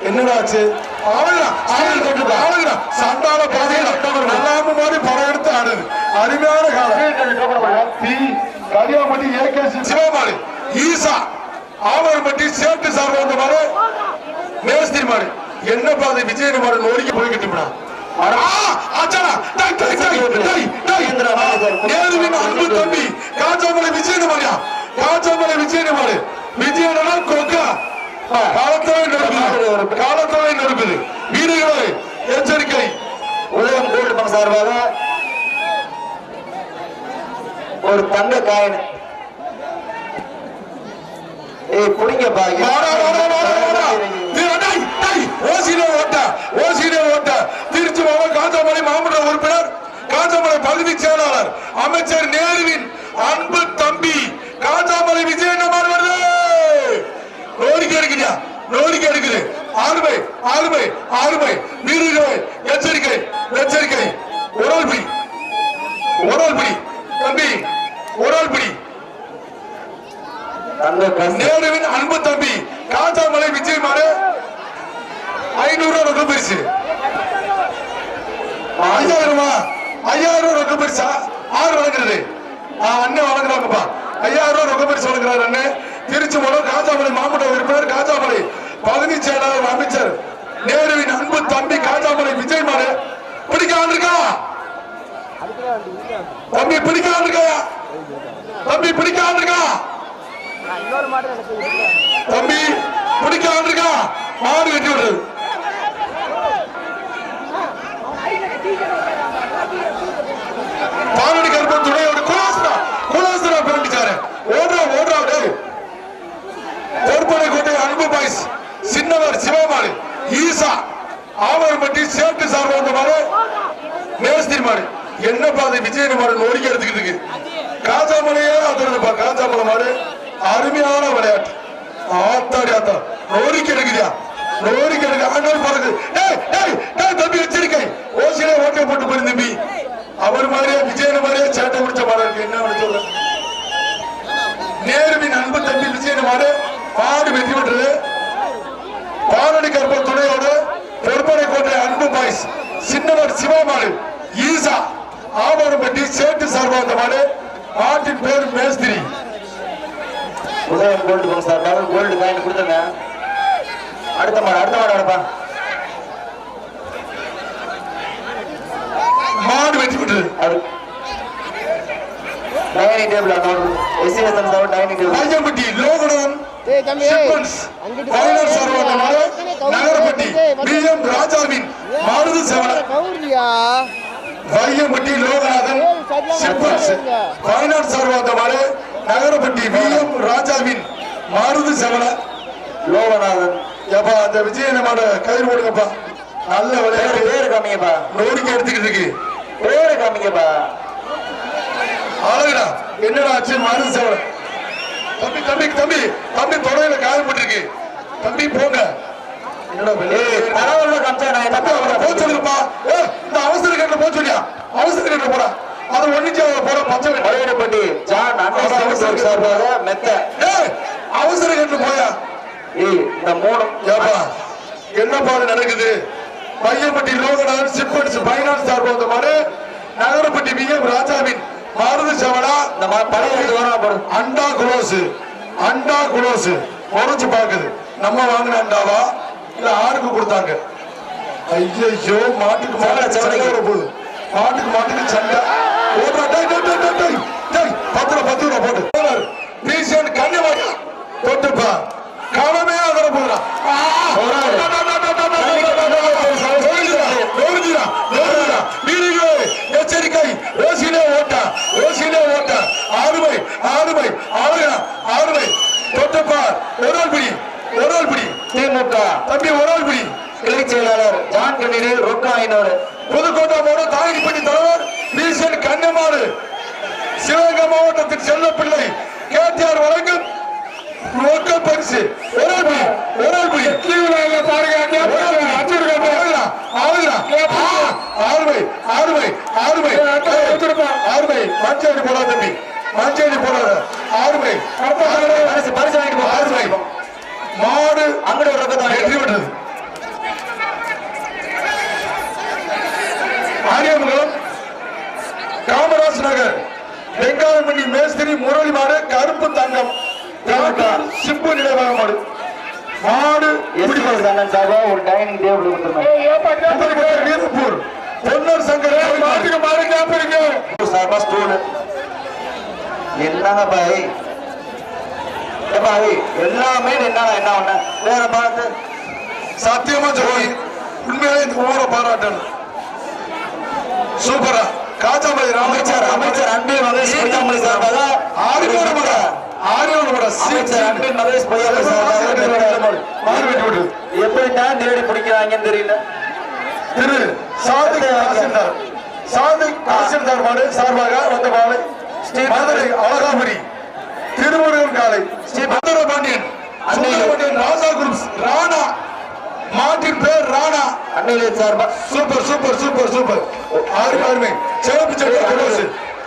என்னடாச்சு சண்டால பாதையில மாதிரி படம் எடுத்து ஆடுது அருமையான காலம் கரியாமட்டி ஏகேசி சிவமாடு ஈசா ஆவரம்பட்டி சேட்டு சார் வந்த மாதிரி மேஸ்திரி மாடு என்ன பாதை விஜயன் மாடு நோடிக்க போய்கிட்டு அன்பு தம்பி காஞ்சாமலை விஜயன் மாடியா காஞ்சாமலை விஜயன் மாடு விஜயனா கொக்கா காலத்தவை நெருக்குது வீரர்களை எச்சரிக்கை உலகம் கோல்டு சார்பாக ஒரு தங்க காயின் புடிங்கப்பா திருச்சி மாவட்டம் காஞ்சாமலை மாவட்ட உறுப்பினர் காஞ்சாமலை பகுதி செயலாளர் அமைச்சர் நேருவின் அன்பு தம்பி காஞ்சாமலை விஜயன் வருவது நோடிக்கை எடுக்குதா நோடிக்கை எடுக்குது ஆறுமை ஆறுமை ஆறுமை வீரர்களை எச்சரிக்கை எச்சரிக்கை ஒரால் பிடி தம்பி ஒரால் பிடி நேருவின் அன்பு தம்பி காஞ்சாமலை விஜய் மாடு 500 ரொக்க பரிசு 5000 ரொக்க பரிசா ஆறு வழங்குறது அண்ணன் வழங்குறாங்கப்பா 5000 ரொக்க பரிசு வழங்குறாரு அண்ணன் திருச்சி மூலம் காஞ்சாமலை மாவட்ட உறுப்பினர் காஞ்சாமலை பகுதி செயலாளர் அமைச்சர் நேருவின் அன்பு தம்பி காஞ்சாமலை விஜய் மாடு பிடிக்காம இருக்கா தம்பி பிடிக்காம இருக்கா தம்பி பிடிக்காம இருக்கா தம்பி பிடிக்காம இருக்கா மாடு வெட்டி விடுறது பாலடி கருப்பன் துணையோட குலாசரா பிறந்துச்சாரு ஓடுறா பொறுப்பனை கோட்டை அன்பு பாய்ஸ் சின்னவர் சிவமாடு ஈசா ஆவரம்பட்டி சேட்டு சார் வந்த மாடு மேஸ்திரி மாடு என்ன பாதை விஜயன் மாடு நோடிக்க எடுத்துக்கிட்டு இருக்கு காஞ்சாமலையே அதுப்பா காஞ்சாமலை மாடு அருமையான விளையாட்டு ஆத்தாடி ஆத்தா நோடிக்க எடுக்குதியா நோடிக்க எடுக்க ஆண்டவர் பறகு தம்பி எச்சரிக்கை ஓசிலே ஓட்டை போட்டு போய் தம்பி அவர் மாதிரியே விஜயன் மாதிரியே சேட்டை பிடிச்ச மாடு இருக்கு என்ன சொல்ற நேருவின் அன்பு தம்பி விஜயன் மாடு மாடு வெற்றி பெற்றது பாலடி கருப்ப துணையோடு பொறுப்பனை கோட்டை அன்பு பாய்ஸ் சின்னவர் சிவமாடு ஈசா ஆவரம்பட்டி சேட்டு சார்பா வந்த மாடு மாட்டின் பேர் மேஸ்திரி உதயம் கோல்டு சார் கோல்டு காயின் கொடுத்துங்க அடுத்த மாடு அடப்பா மாடு வெற்றி பெற்றது dining table SSM sir dining table Rajampatti லோகடன் ஃபைனல் சர்வ நகரப்பட்டி பிஎம் ராஜாவின் மாருதி சேவல வையம்பட்டி லோகநாதன் சிப்பன்ஸ் ஃபைனல் சர்வ நகரப்பட்டி பிஎம் ராஜாவின் மாருதி சேவல லோகநாதன் ஏப்பா அந்த விஜயனோட கயிறு போடுங்கப்பா நல்ல விளையாட்டு பேரு காமிங்கப்பா நோடிக்க எடுத்துக்கிட்டு இருக்கு பேரு காமிங்கப்பா அழகுடா என்னடா ஆச்சு மாருதி சேவல தம்பி தம்பி தம்பி தம்பி தொடையில காயப்பட்டிருக்கு தம்பி போங்க என்னடா பரவாயில்ல காமிச்சா நான் போக சொல்லுங்கப்பா இந்த அவசர கட்டில போக சொல்லியா அவசர கட்டில போடா அது ஒண்ணுச்சு போட பச்சை பழையப்பட்டி ஜான் அண்ணன் சார்பாக மெத்த அவசர கட்டில போயா இந்த மூணு ஏப்பா என்ன பாடு நடக்குது பையன்பட்டி லோகநாதன் சிப்பன்ஸ் பைனான்ஸ் சார்பா வந்த மாதிரி நகரப்பட்டி பிஎம் ராஜாவின் மாருதி சேவலா இந்த பழைய அண்டா குளோஸ் உரைச்சு பாக்குது நம்ம வாங்கின அண்டாவா இல்ல ஆருக்கு கொடுத்தாங்க ஐயோ மாட்டுக்கு போகுது மாட்டுக்கு சண்டை 10 ரூபா போட்டு பீசன் கன்னிவாயா தொட்டுப்பா காலமே அதர போகிறான் எச்சரிக்கை ஓசிலே ஓட்ட ஆறுமை தொட்டுப்பார் ஒரு பிடி திமுக தம்பி ஒரு பிடி கிளை செயலாளர் ஜான் கண்ணீர் ரொக்க 500 புதுக்கோட்டை மாவட்டம் தாகிப்பட்டி தலைவர் பீசன் கண்ணமாறு சிவகங்கை மாவட்டத்தின் செல்ல பிள்ளை கேடிஆர் வழங்கும் ரொக்க பரிசு ஒரு பிடி ஆறுமை மஞ்சள் போடா தம்பி மஞ்சள் போடாத ஆறுமை பரிசு வாங்கிட்டு மாடு அங்கட ஒரு வெற்றி பெற்றது மாடு அண்ணன் சார்பா ஒரு டைனிங் டேபிள் கொடுத்துருந்தேன். வீரப்பூர் பொன்னர் சங்கர் மாட்டுக்கு மாடு கேப்பிருங்க சார்பா ஸ்டூல் என்னங்க பாய் பாய் எல்லாமே என்ன என்ன ஒண்ணு வேற பார்த்து சத்தியமா சொல்லி உண்மையிலே இந்த ஊரை பாராட்டணும். சூப்பரா காஜாமலை அமைச்சர் அமைச்சர் அன்பில் மகேஷ் பொய்யாமலை சார்பாக ஆரியோட அமைச்சர் அன்பில் மகேஷ் பொய்யாமலை சார்பாக எப்படித்தான் தேடி பிடிக்கிறாங்கன்னு தெரியல. திரு சாதிக் தாசில்தார் மாடு சார்பாக வந்த மாடு மதுரை அழகாபுரி திருமுருகன் காலை ஸ்ரீ பாண்டியன் ராஜா குரூப்ஸ் ராணா மாட்டின் பேர் ராணா அன்னையிலே சார்பா சூப்பர் சூப்பர் சூப்பர் சூப்பர் ஆறுமே சிவப்பு சட்டை குரோஸ்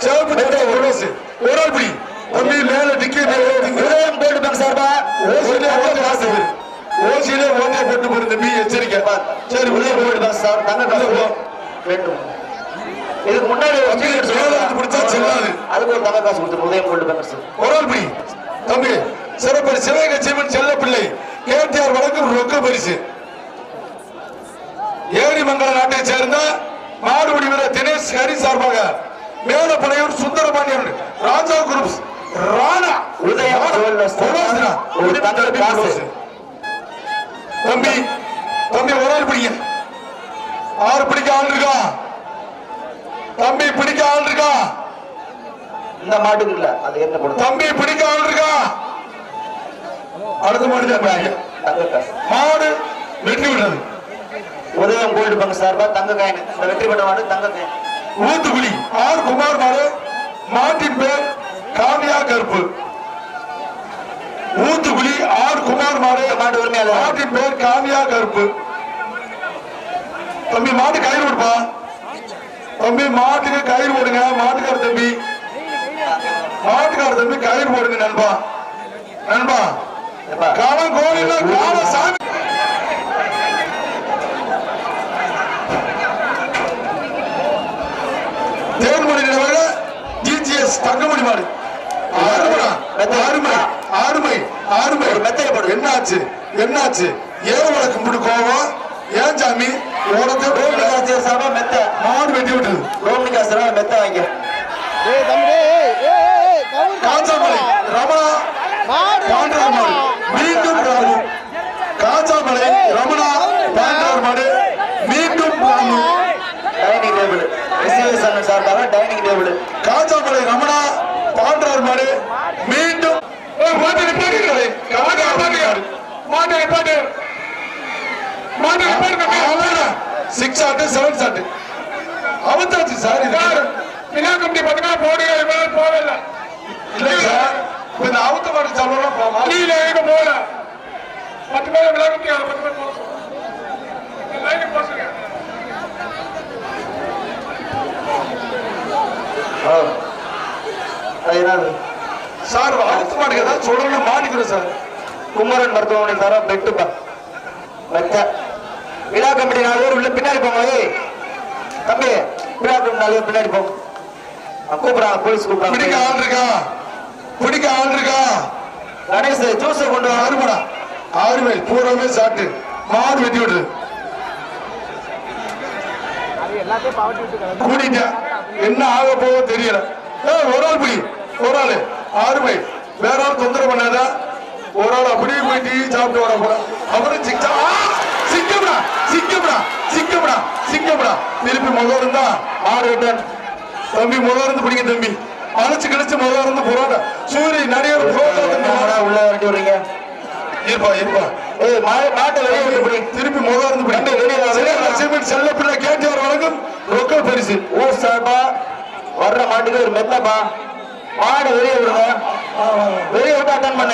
சிவப்பு சட்டை குரோஸ் ஓரால்படி தம்பி மேல டிக்கி உதயம் கோல்டு பேங்க் சார்பா ஓசியிலே ஓட்டை போட்டு போற தம்பி எச்சரிக்கை. சரி உதயம் கோல்டு பேங்க் சார் தங்க காசு வேண்டும். இதுக்கு முன்னாடி பிடிச்சா செல்லாது அதுக்கு ஒரு தங்க காசு கொடுத்து உதயம் கோல்டு பேங்க் ஓரால்படி தம்பி சிறப்பு சிவக சிவன் செல்ல பிள்ளை கேடிஆர் வழங்கும் ரொக்க பரிசு. ஏரிமங்கல நாட்டை சேர்ந்த மாடுபிடி வீரர் தினேஷ் ஹரி சார்பாக மேலப்படையூர் சுந்தரபாண்டியன் ராஜா குரூப்ஸ் ராணா தம்பி தம்பி ஒரு ஆள் பிடிங்க. ஆறு பிடிக்க ஆள் இருக்கா தம்பி? பிடிக்க ஆள் இருக்கா? இந்த மாட்டுக்கு இல்ல அது என்ன போடுது தம்பி பிடிக்க ஆள் இருக்கா? அடுத்த மாடு மாடு வெற்றி விட்டது. உதயம் கோல்டு பங்கு சார்பா தங்க காயின் வெற்றி பெற்ற மாடு தங்க காயின். ஊத்துக்குடி ஆர் குமார் மாடு மாட்டின் பேர் காவியா கருப்பு. ஊத்துக்குடி ஆர் குமார் மாடு மாடு உரிமையாளர் மாட்டின் பேர் காவியா கருப்பு. தம்பி மாட்டு கயிறு விடுப்பா தம்பி, மாட்டுக்கு கயிறு போடுங்க. மாட்டுக்கார தம்பி கயிறு போடுங்க நண்பா. நண்பா காலம் கோயில கால சாமி தேன்மொழி நிலவர ஜிஜிஎஸ் தங்கமணி மாடு என்னாச்சு என்னாச்சு ஏன் உனக்கு முடி கோவம்? ஏன் சாமி மாடு வெட்டி விட்டது. மெத்த வாங்க காஞ்சாமலை ரமணா பாண்டவர் மாடு மீண்டும் காஞ்சாமலை ரமணா பாண்டவர் மாடு மீண்டும் டைனிங் டேபிள் சார்பாக டைனிங் டேபிள் காஞ்சாமலை ரமணா பாண்டவர் மாடு மீண்டும் சிக்ஸ் ஷாட் செவன் ஷாட் அவத்தாச்சு சார். விழா கமிட்டி பார்த்தீங்கன்னா போகல இல்லை சார். இந்த அவுத்த மாடு சொல்லலாம் போமா இல்ல எங்க போகல 10 பேர் விழா கமிட்டி 10 பேர் போக லைனுக்கு போசுங்க. சார் அவுத்த மாட்டுக்கு ஏதாவது சொல்லணும் மாட்டிக்கிறோம் சார். குமரன் மருத்துவமனை சாரா பெட்டுப்பா மெத்த விழா கமிட்டி 4 பேர் உள்ள பின்னாடி போங்க. தம்பி விழா கமிட்டி 4 பேர் பின்னாடி போங்க. கூப்பிடுறாங்க போலீஸ் கூப்பிடுறாங்க. பிடிக்க ஆள் இருக்கா? கணேஷ் ஜூஸ் கொண்டு ஆறுமடா ஆறுமை பூராமே சாட்டு மாடு வெட்டி விடுது. கூட்டிட்டேன் என்ன ஆக போக தெரியல. ஒரு ஆள் பிடி ஒரு ஆளு ஆறுமை வேற ஆள் தொந்தரவு பண்ணாதா? ஒரு ஆள் அப்படியே போய் டீ சாப்பிட்டு வர போற அவரும் சிங்கம்டா திருப்பி முதல் இருந்தா மாடு வெட்டான். தம்பி முதல் இருந்து பிடிங்க தம்பி. அழைச்சு கழிச்சு முதல் இருந்து புரோட்டா சூரிய நடிகர் உள்ள இறக்கி விடுறீங்க. இருப்பா மாட்டை வெளியே விட்டு பிடி. திருப்பி முதல் இருந்து பிடி. செல்ல பிள்ளை கேட்டியார் வழங்கும் ரொக்க பரிசு. ஊர் சார்பா வர்ற மாட்டுக்கு ஒரு மெத்தப்பா மாடு வெளியே விடுங்க. வெளியே விட்டு அட்டன் பண்ண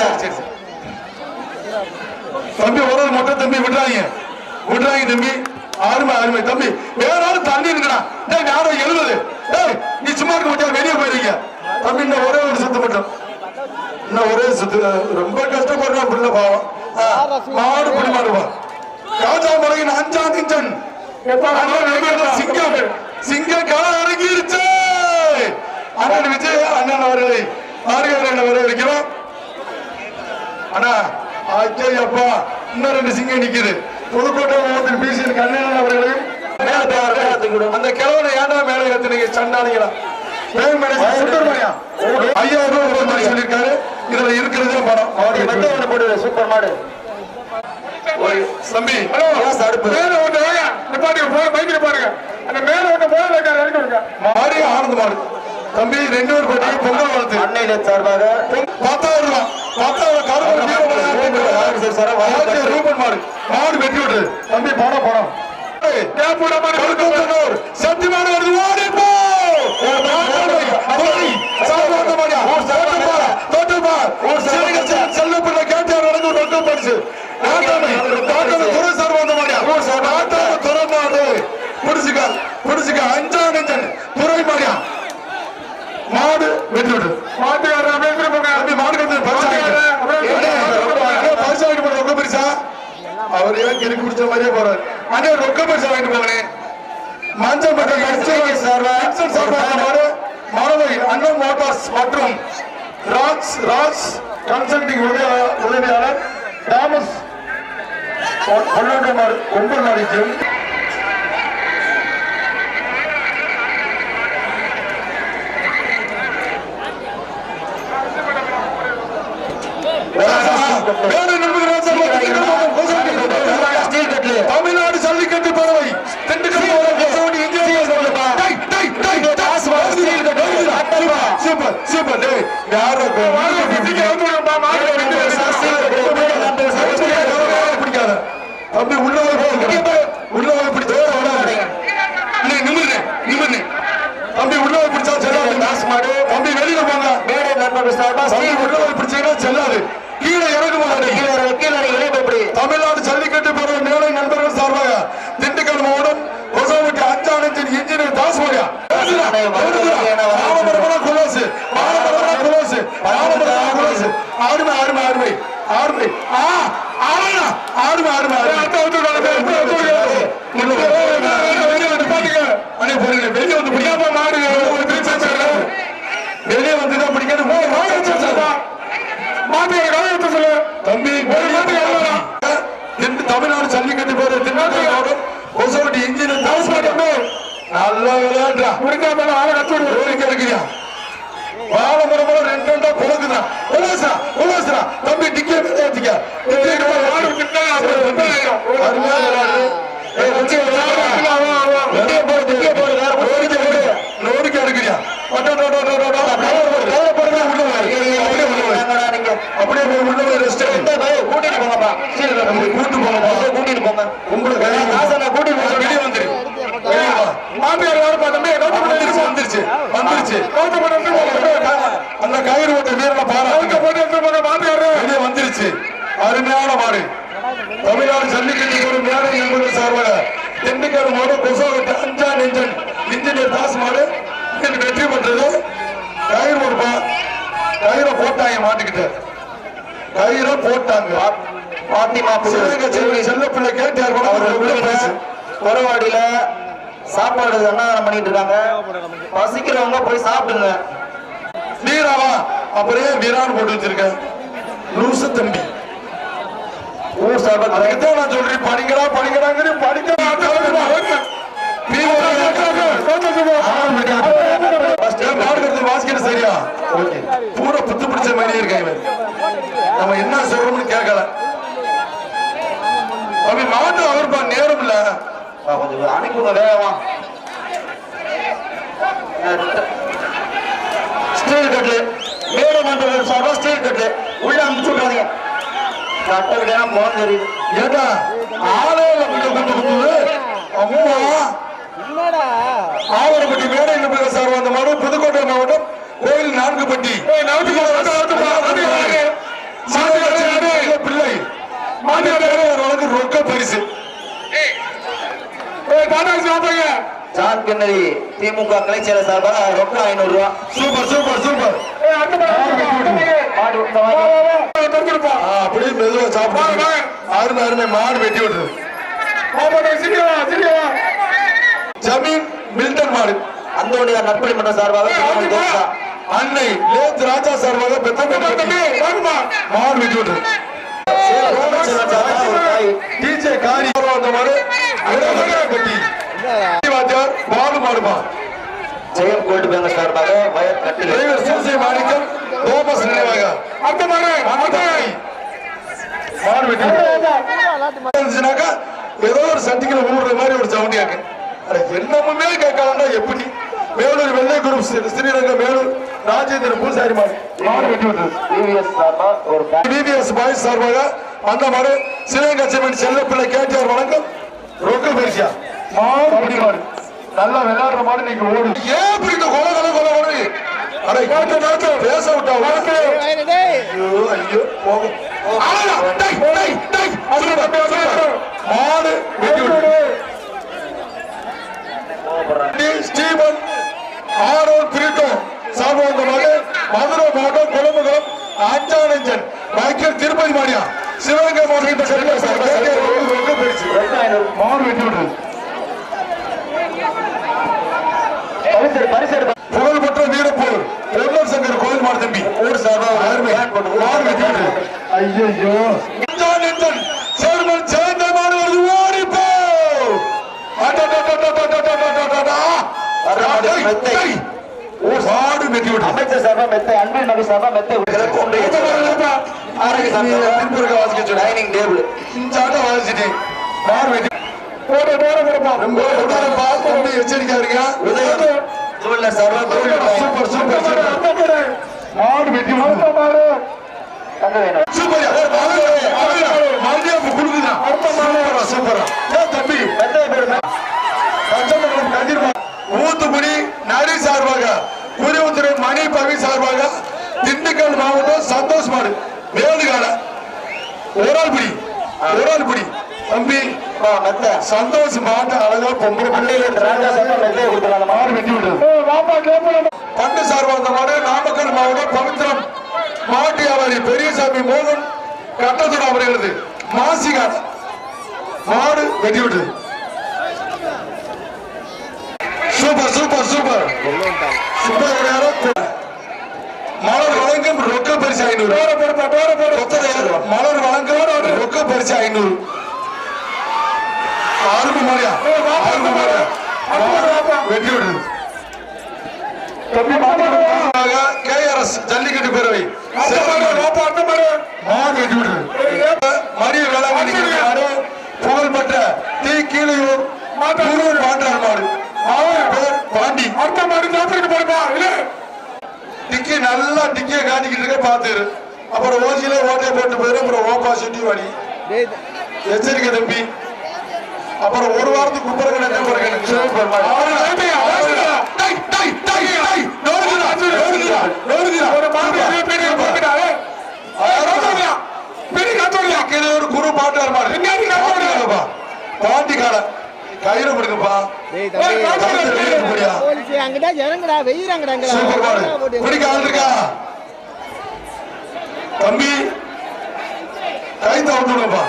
தம்பி ஒரு மொட்டை தம்பி விடுறாங்க தம்பி. அருமை தம்பி வேற ஆளு தண்ணி இருக்குடா. யாரும் 70 நீ சும்மா இருக்க மாட்டியா? வெளியே போயிருங்க தம்பி. இன்னும் ஒரே ஒரு சுத்து மட்டும் இன்னும் ஒரே சுத்து. ரொம்ப கஷ்டப்படுறான் பிள்ளை பாவம். மாடு பிடி மாடுவா காஜாமலையின் 5ஆம் இன்ஜன் சிங்கம் கள இறங்கிருச்சு. அண்ணன் விஜய் அண்ணன் அவர்களை வரவேற்கிறோம். அண்ணா ஐயப்பா இன்னும் 2 சிங்கம் நிக்குது. புதுக்கோட்டை மாவட்டத்தில் பிசிஎல் கண்ணன் அவர்களையும் அந்த கிழவனை ஏன்டா மேலே ஏத்துனீங்க சண்டாளிங்களா? சொல்லிருக்காரு. இதுல இருக்கிறதே படம் சூப்பர் மாடு தம்பி. மாடு ஆனந்த மாடு தம்பி 2 பேர் போட்டி பொங்கல் வாழ்த்து அன்னையில சார்பாக 10,000 ரூபாய் மாடு மாடு வெட்டி விட்டு தம்பி பணம் சத்தியமான வருது ஓடி போ செல்லப்பிள்ளை கேட்டார் நடந்து ரொக்கம் படிச்சு துறை சார் வந்த மாடியா துறைநாடு பிடிச்சுக்க 5ஆம் நெஞ்சன் துறை மாடியா மாடு வெட்டி விட்டு மாடு பரிசு ரொக்க பரிசா அவர் ஏன் கிறுக்கு பிடிச்ச மாதிரியே போறாரு. அண்ணே ரொக்க பரிசா வாங்கிட்டு போவனே மஞ்சள் மாணவை அண்ணன் மோட்டார்ஸ் மற்றும் ராஜ் கன்சல்டிங் உதவியாளர் தாமஸ் ஒன்பது நாளைக்கு தமிழ்நாடு ஜல்லிக்கட்டு பறவை சூப்பர் பிடிக்காத தம்பி உள்ள பிடிச்சா நிமிர்னு தம்பி உள்ள பிடிச்சா செல்லாது. தம்பி வெளியில போங்க. உள்ள பிடிச்சீங்கன்னா செல்லாது. கீழே இறங்கு தமிழ்நாடு ஜல்லிக்கட்டு பறவை மேலை நண்பர்கள் சார்பாக திண்டுக்கல் மாவட்டம் கொசவட்டி 5ஆம் நெஞ்சன் இன்ஜினியர் தாஸ்மரியா வெளியே வந்துதான் பிடிக்கணும் தம்பி. தமிழ்நாடு ஜல்லிக்கட்டு பேரு திண்டுக்கல் மாவட்டம் கொசவட்டி இன்ஜினியர் தாஸ்மரியா நல்லா விளையாடுறா இருக்கிறியா வாழ முறை 2 புலகுதா தம்பி டிக்கே ஏத்திக்க அப்படியே உள்ள ரெஸ்ட் கூட்டிட்டு போங்கப்பா கூட்டிட்டு போங்க உங்களுக்கு வெளியே வந்துரு மாமியார் யாருப்பா தம்பி வந்துருச்சு அந்த கயிறு ஓட்ட வீரனை பாரு வெளியே வந்துருச்சு. அருமையான மாடு தமிழ்நாடு ஜல்லிக்கட்டு ஒரு மேடை என்பது சார்பாக திண்டுக்கல் மாவட்டம் கொசவட்டி 5ஆம் நெஞ்சன் இன்ஜினியர் தாஸ் மாடு வெற்றி பெற்றது. கயிறு ஓடுப்பா கயிறை போட்டாங்க மாட்டுக்கிட்ட கயிறை போட்டாங்க. செல்லப்பிள்ளை கேட்டார் குறவாடியில சாப்பாடு அன்னதானம் பண்ணிட்டு இருக்காங்க. பசிக்கிறவங்க போய் சாப்பிடுங்க. வீராவா அப்படியே வீரான் போட்டு வச்சிருக்க லூசு தம்பி ஊர் சார்பா நான் சொல்றேன் படிக்கிறாங்க வாசிக்கிற சரியா பூரா புத்து பிடிச்ச மாதிரியே இருக்காங்க. நம்ம என்ன சொல்றோம்னு கேட்கல அப்படி மாட்டு அவர்பா நேரம் இல்ல கொஞ்சம் அனுப்புங்க வேகமா. ஸ்டீல் கட்லு மேல மண்டலம் சார்பா ஸ்டீல் கட்லு உள்ள அனுப்பிச்சு விடாதீங்க. கட்ட விட மோகம் தெரியுது. ஏட்டா ஆலோல அம்மா ஆவரப்பட்டி மேடை நண்பர்கள் சார் வந்த மாடு புதுக்கோட்டை மாவட்டம் கோயில் 4பட்டி பிள்ளை மாநில ரொக்க பரிசு சான்கண்ணரி திமுக கிளை செயலர் சார்பாக ரொக்கம் 500 ரூபாய். சூப்பர் அப்படியே மெதுவா சாப்பிடுங்க. அருமை மாடு வெட்டி விட்டுரு. ஜமீன் மில்டன் மாடு அந்தோடைய நற்பணி மன்ற சார்பாக அன்னை லேத் ராஜா சார்பாக மாடு வெட்டி விட்டுரு. டிஜே காரி அந்த மாதிரி பாலு மாடுமா ஜெயம் கோல்டு பேங்க் சார்பாக வயர் கட்டில் டிரைவர் சூசி மாணிக்கம் தோமஸ் நினைவாக அடுத்த மாடு ஏதோ ஒரு சட்டிகளை ஊடுற மாதிரி ஒரு சவுண்ட் கேட்க என்னமுமே கேட்கலாம்னா எப்படி மேலூர் வெள்ளை குரூப் ஸ்ரீரங்கம் மேலூர் ராஜேந்திர பூசாரி மாடு வெட்டி விட்டது பிபிஎஸ் பாய்ஸ் சார்பாக அந்த மாடு சிவகங்கை சிமெண்ட் செல்லப்பிள்ளை கேட்டியார் வணக்கம் ரொக்க பரிசியா மாடு மாடு நல்லா விளையாடுற மாடு நீங்க ஓடு ஏன் இப்படி இந்த கொலை அட கேட்ட நேரத்துல பேச விட்டா ஐயோ போகும் மாடு வெட்டி விட்டது ஸ்டீவன் ஆரோன் பிரிட்டோ சார்பாக மதுரை மாவட்டம் குளமுகலம் அஞ்சானஞ்சன் மைக்கேல் திருப்பதி மாடியா சிவகங்கை மாவட்டம் மாடு வெட்டி விட்டது புகழ்பெற்ற வீரப்பூர் பொன்னர் சங்கர் கோயில் மாடு தம்பி ஊர் மாடு வெட்டி விட்டது ஐயோ அஞ்சானஞ்சன் சேர்மன் சேர்ந்த மாடு வருது ஓடிப்போ அமைச்சர் சார்பா மெத்தை அன்பின் நபி சார்பா மெத்தை டைனிங் டேபிள் எச்சரிக்கா இருக்க சூப்பர் சூப்பர் மாடு வெட்டி ஊத்துக்குடி நரி சார்பாக குறிவுத்துறை மணி பவி சார்பாக திண்டுக்கல் மாவட்டம் சந்தோஷ் மாடு வேலுகால ஒரு பிடி தம்பி சந்தோஷ் மாட்டு அழகா பொம்பளை மாடு வெட்டி விட்டது பண்டு சார்பாக மாடு நாமக்கல் மாவட்டம் பவித்திரம் மாட்டு வியாபாரி பெரியசாமி மோகன் கட்டத்துறை அவர்களது மாசிகால மாடு வெட்டி விட்டது சூப்பர் சூப்பர் சூப்பர் மலர் வழங்கும் ரொக்க பரிசு 500 மலர் வழங்கும் ரொக்க பரிசு 500 அருப்பு மாடியா வெட்டி விடுது KRS ஜல்லிக்கட்டு பேரவை மாடு வெட்டி விடுது மரிய வேளாங்கண்ணி புகழ்பெற்ற டி கீழையூர் பாண்டார் மாடு பேர் பாண்டி அடுத்த மாடு டிக்கி நல்லா டிக்கிய காட்டிக்கிட்டு இருக்க பாத்துரு அப்புறம் ஓசியில ஓட்டை போட்டு போயிரு அப்புறம் ஓப்பா சுட்டி வாடி எச்சரிக்கை தம்பி அப்புறம் ஒரு வாரத்துக்கு ஒரு குரு பாட்டார் பாண்டி கால கயிறு பிடிக்கப்பா பிடிக்க ஆள் இருக்கா தம்பி கை தவிட்டுப்பா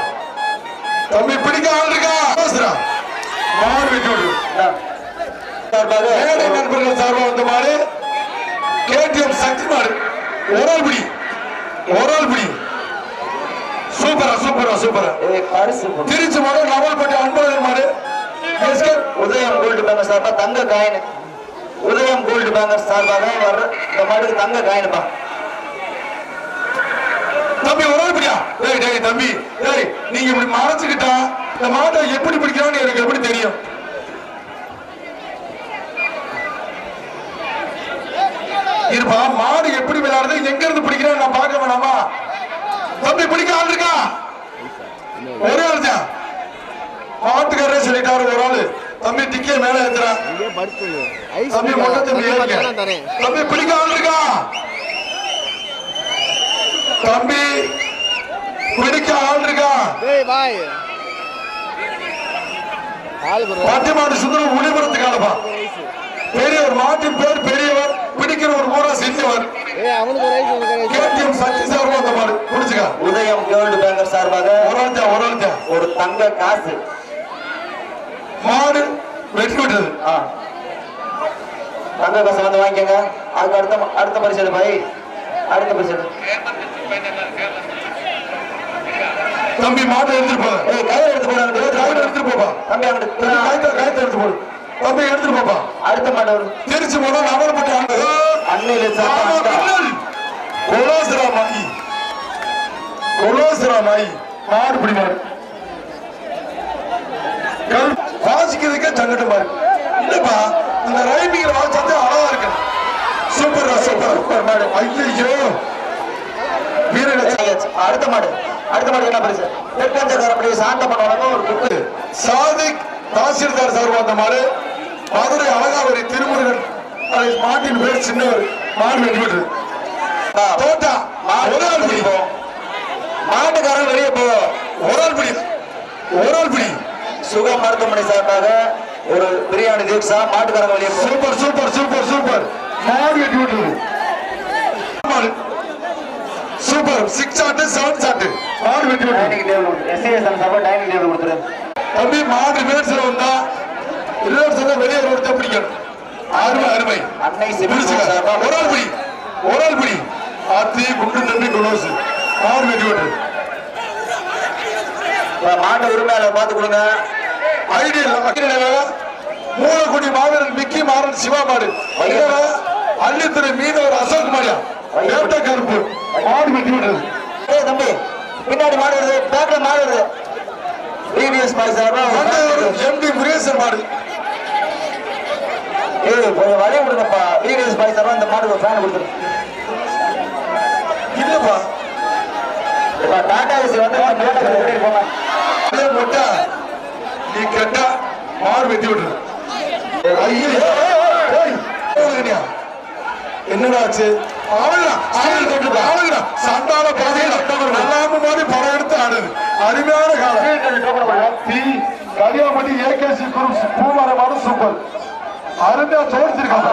தம்பி பிடிக்க ஆள் இருக்கா மாடு வெட்டி விடு நண்பர்கள் சார்பா வந்த மாடு கேடிஎம் சக்தி மாடு ஒரு பிடி சூப்பரா சூப்பரா சூப்பரா திருச்சி மாடு நவல்பட்டி அன்பழகன் மாடு உதயம் கோல்டு பேங்க் சார்பா தங்க காயின் உதயம் கோல்டு பேங்க் சார்பாக வர்ற இந்த மாட்டுக்கு தங்க காயின்ப்பா தம்பி ஒரு பிடியா தம்பி நீங்க இப்படி மறைச்சுக்கிட்டா இந்த மாட்டை எப்படி பிடிக்கிறான்னு எனக்கு எப்படி தெரியும் இருப்பா மாடு எப்படி விளையாடுறது எங்க இருந்து பிடிக்கிறான்னு நான் பார்க்க வேணாமா தம்பி பிடிக்க ஆள் இருக்கா ஒரே ஆள் தான் மாட்டுக்காரே சொல்லிட்டாரு ஒரு ஆளு தம்பி டிக்கே மேல ஏத்துறான் தம்பி மொட்டை தம்பி தம்பி பிடிக்க ஆள் இருக்கா தம்பி பிடிக்க ஆள் இருக்கா பட்டிமாடு சுந்தரம் ஒளிபரத்துக்கானப்பா பெரியவர் மாட்டின் பேர் பெரியவர் பிடிக்கிற ஒரு ஊரா செஞ்சவர் கேடிஎம் சக்தி சார்பா அந்த மாடு பிடிச்சுக்க உதயம் கோல்டு பேங்க் சார்பாக ஒரு தங்க காசு மாடு வெற்றி விட்டது தங்க காசு வந்து வாங்கிக்கங்க அதுக்கு அடுத்த பரிசு பாய் அடுத்த பரிசு தம்பி மாட்டை எடுத்துட்டு போங்க. ஏய் கையில எடுத்து போறாங்க. கையில எடுத்துட்டு போப்பா. தம்பி அங்க கைத்தை எடுத்து போடு. தம்பி எடுத்துட்டு போப்பா. அடுத்த மாடு வரும். திருச்சி போனா நபர் மட்டும் அன்னையில சாப்பிட்டா கொலோசராமாயி கொலோசராமாயி மாடு பிடி மாடு வாசிக்கிறதுக்கே சங்கடம் பாரு. இல்லப்பா இந்த ரைமிங்கிற வாசிச்சா அழகா இருக்கு. சூப்பர் சூப்பர் மாடு. ஐயோ வீரர் அடுத்த மாடு என்ன பரிசு? தெற்கஞ்சக்காரப்படி சாந்த பண்ணுவாங்க ஒரு புக்கு. சாதிக் தாசில்தார் சார் வந்த மாடு மதுரை அழகாவரி திருமுருகன் மாட்டின் பேர் சின்னவர் மாடு வெட்டி விட்டு தோட்டா ஒரு ஆள் பிடி மாட்டுக்காரன் வெளியே போ. ஒரு ஆள் பிடி சுக மருத்துவமனை சார்பாக ஒரு பிரியாணி தீட்சா. மாட்டுக்காரங்க வெளியே போ. சூப்பர் சூப்பர் சூப்பர் சூப்பர் மாடு வெட்டி விட்டுருது. சூப்பர் 6 ஷாட் 7 ஷாட் மாடு வெட்டி விட்டுருது. டைனிங் டேபிள் எஸ்ஏஎஸ் சார்பாக டைனிங் டேபிள் கொடுத்துரு. தம்பி மாடு ரிவர்ஸ்ல வந்தா ரிவர்ஸ்ல வெளியே ஒருத்த பிடிக்கணும். அருமை அருமை அன்னை ஒரு ஆள் பிடி ஆத்தி குண்டு தம்பி குலோஸ் மாடு வெட்டி விட்டுருது. மாட்டு உரிமையாளர் பார்த்து கொடுங்க. ஐடியா மூலக்குடி மாவீரன் மிக்கி மாறன் சிவா மாடு அள்ளித்துறை மீனவர் அசோக் மாடியா வேட்ட கருப்பு மாடு வெட்டி விடுறது. ஏய் தம்பி பின்னாடி மாடு வருது. பேக்ல மாடு வருது. டிவிஎஸ் பாய்ஸ் எம்டி முருகேசன் மாடு. ஏய் கொஞ்சம் வழி விடுங்கப்பா. டிவிஎஸ் பாய்ஸ் இந்த மாடு ஒரு ஃபேன் கொடுத்துரு. இல்லப்பா டாடா ஏசி வந்து போங்க. மொட்டா நீ கேட்டா மாடு வெட்டி விடுறது. என்னடா ஆச்சு? சண்டால நல்லாம மாதிரி படம் எடுத்து ஆடுது. அருமையான காலம். கலியாமணி ஏகேசி குரூப் பூமரமான சூப்பர் அருமையா சோடிச்சிருக்காங்க.